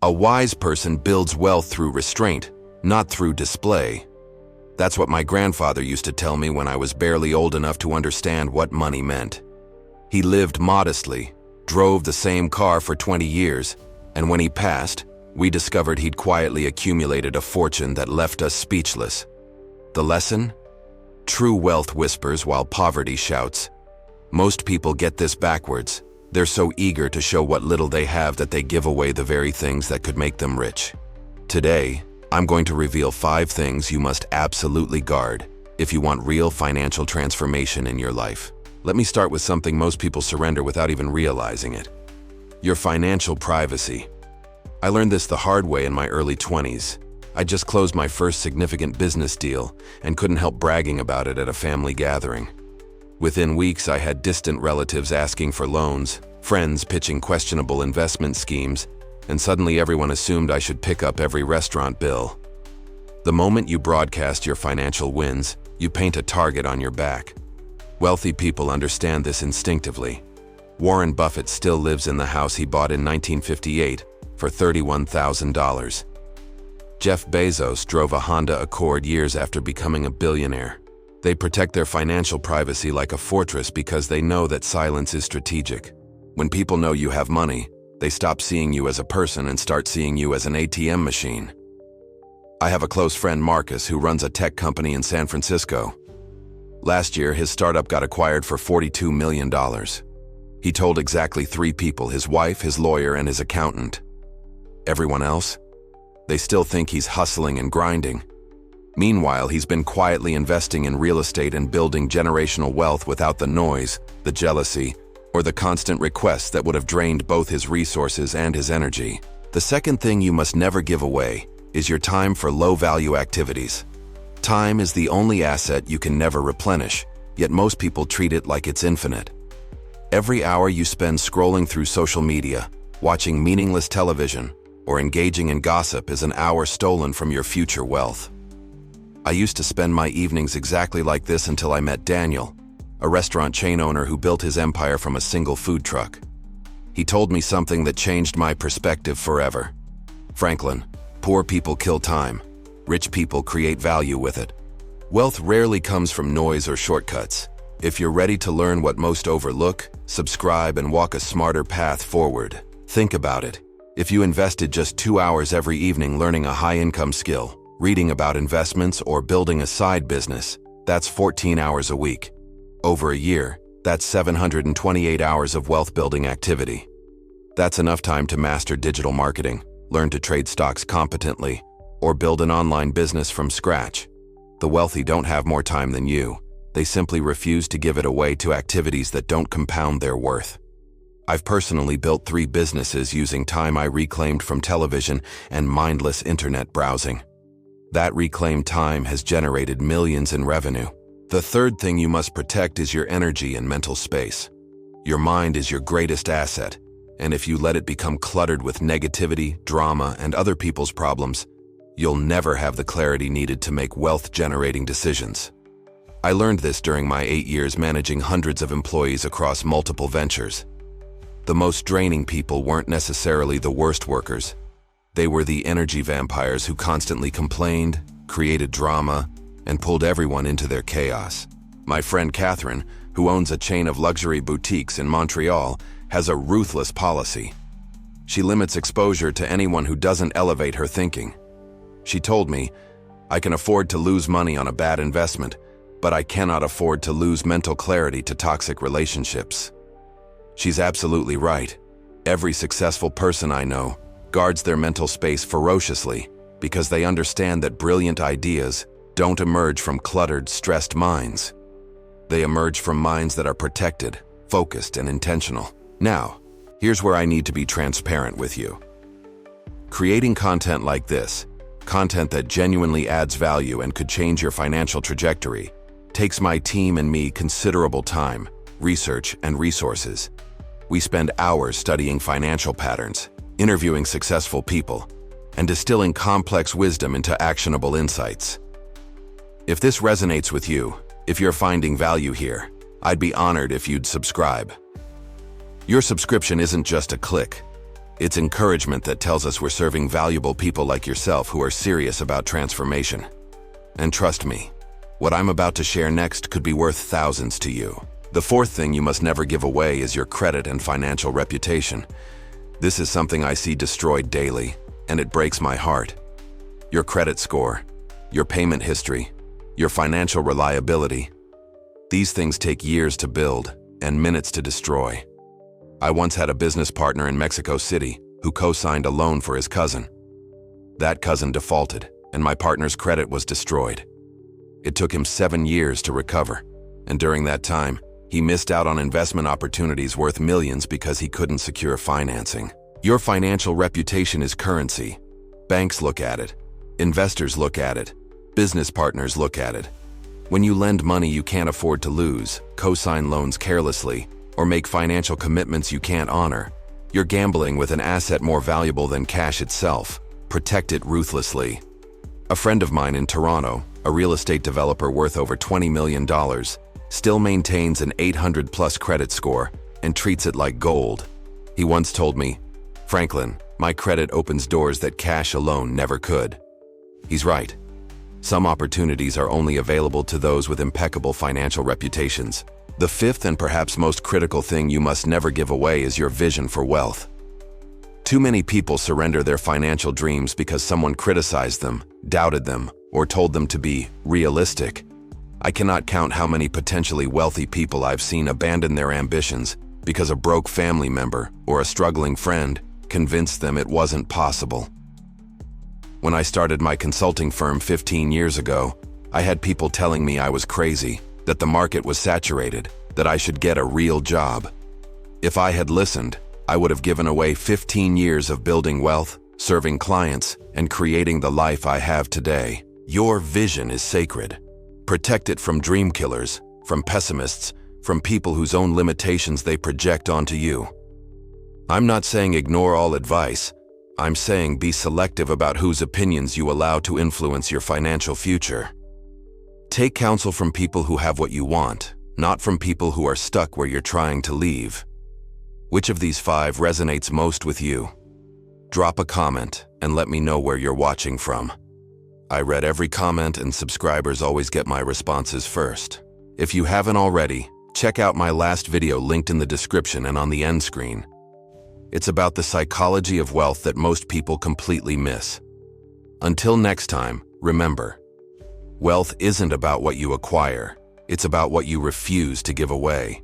A wise person builds wealth through restraint, not through display. That's what my grandfather used to tell me when I was barely old enough to understand what money meant. He lived modestly, drove the same car for 20 years, and when he passed, we discovered he'd quietly accumulated a fortune that left us speechless. The lesson? True wealth whispers while poverty shouts. Most people get this backwards. They're so eager to show what little they have that they give away the very things that could make them rich. Today, I'm going to reveal 5 things you must absolutely guard if you want real financial transformation in your life. Let me start with something most people surrender without even realizing it. Your financial privacy. I learned this the hard way in my early 20s. I just closed my first significant business deal and couldn't help bragging about it at a family gathering. Within weeks, I had distant relatives asking for loans, friends pitching questionable investment schemes, and suddenly everyone assumed I should pick up every restaurant bill. The moment you broadcast your financial wins, you paint a target on your back. Wealthy people understand this instinctively. Warren Buffett still lives in the house he bought in 1958 for $31,000. Jeff Bezos drove a Honda Accord years after becoming a billionaire. They protect their financial privacy like a fortress because they know that silence is strategic. When people know you have money, they stop seeing you as a person and start seeing you as an ATM machine. I have a close friend, Marcus, who runs a tech company in San Francisco. Last year, his startup got acquired for $42 million. He told exactly 3 people, his wife, his lawyer, and his accountant. Everyone else? They still think he's hustling and grinding. Meanwhile, he's been quietly investing in real estate and building generational wealth without the noise, the jealousy, or the constant requests that would have drained both his resources and his energy. The second thing you must never give away is your time for low-value activities. Time is the only asset you can never replenish, yet most people treat it like it's infinite. Every hour you spend scrolling through social media, watching meaningless television, or engaging in gossip is an hour stolen from your future wealth. I used to spend my evenings exactly like this until I met Daniel, a restaurant chain owner who built his empire from a single food truck. He told me something that changed my perspective forever. Franklin, poor people kill time. Rich people create value with it. Wealth rarely comes from noise or shortcuts. If you're ready to learn what most overlook, subscribe and walk a smarter path forward. Think about it. If you invested just 2 hours every evening learning a high-income skill, reading about investments, or building a side business, that's 14 hours a week. Over a year, that's 728 hours of wealth-building activity. That's enough time to master digital marketing, learn to trade stocks competently, or build an online business from scratch. The wealthy don't have more time than you. They simply refuse to give it away to activities that don't compound their worth. I've personally built 3 businesses using time I reclaimed from television and mindless internet browsing. That reclaimed time has generated millions in revenue. The third thing you must protect is your energy and mental space. Your mind is your greatest asset, and if you let it become cluttered with negativity, drama, and other people's problems, you'll never have the clarity needed to make wealth-generating decisions. I learned this during my 8 years managing hundreds of employees across multiple ventures. The most draining people weren't necessarily the worst workers. They were the energy vampires who constantly complained, created drama, and pulled everyone into their chaos. My friend Catherine, who owns a chain of luxury boutiques in Montreal, has a ruthless policy. She limits exposure to anyone who doesn't elevate her thinking. She told me, "I can afford to lose money on a bad investment, but I cannot afford to lose mental clarity to toxic relationships." She's absolutely right. Every successful person I know guards their mental space ferociously because they understand that brilliant ideas don't emerge from cluttered, stressed minds. They emerge from minds that are protected, focused, and intentional. Now, here's where I need to be transparent with you. Creating content like this, content that genuinely adds value and could change your financial trajectory, takes my team and me considerable time, research, and resources. We spend hours studying financial patterns, interviewing successful people, and distilling complex wisdom into actionable insights. If this resonates with you, if you're finding value here, I'd be honored if you'd subscribe. Your subscription isn't just a click. It's encouragement that tells us we're serving valuable people like yourself who are serious about transformation. And trust me, what I'm about to share next could be worth thousands to you. The fourth thing you must never give away is your credit and financial reputation. This is something I see destroyed daily, and it breaks my heart. Your credit score, your payment history, your financial reliability. These things take years to build and minutes to destroy. I once had a business partner in Mexico City who co-signed a loan for his cousin. That cousin defaulted, and my partner's credit was destroyed. It took him 7 years to recover, and during that time, he missed out on investment opportunities worth millions because he couldn't secure financing. Your financial reputation is currency. Banks look at it. Investors look at it. Business partners look at it. When you lend money you can't afford to lose, co-sign loans carelessly, or make financial commitments you can't honor, you're gambling with an asset more valuable than cash itself. Protect it ruthlessly. A friend of mine in Toronto, a real estate developer worth over $20 million, still maintains an 800+ credit score and treats it like gold. He once told me, "Franklin, my credit opens doors that cash alone never could." He's right. Some opportunities are only available to those with impeccable financial reputations. The fifth and perhaps most critical thing you must never give away is your vision for wealth. Too many people surrender their financial dreams because someone criticized them, doubted them, or told them to be realistic. I cannot count how many potentially wealthy people I've seen abandon their ambitions because a broke family member or a struggling friend convinced them it wasn't possible. When I started my consulting firm 15 years ago, I had people telling me I was crazy, that the market was saturated, that I should get a real job. If I had listened, I would have given away 15 years of building wealth, serving clients, and creating the life I have today. Your vision is sacred. Protect it from dream killers, from pessimists, from people whose own limitations they project onto you. I'm not saying ignore all advice. I'm saying be selective about whose opinions you allow to influence your financial future. Take counsel from people who have what you want, not from people who are stuck where you're trying to leave. Which of these 5 resonates most with you? Drop a comment and let me know where you're watching from. I read every comment, and subscribers always get my responses first. If you haven't already, check out my last video linked in the description and on the end screen. It's about the psychology of wealth that most people completely miss. Until next time, remember, wealth isn't about what you acquire, it's about what you refuse to give away.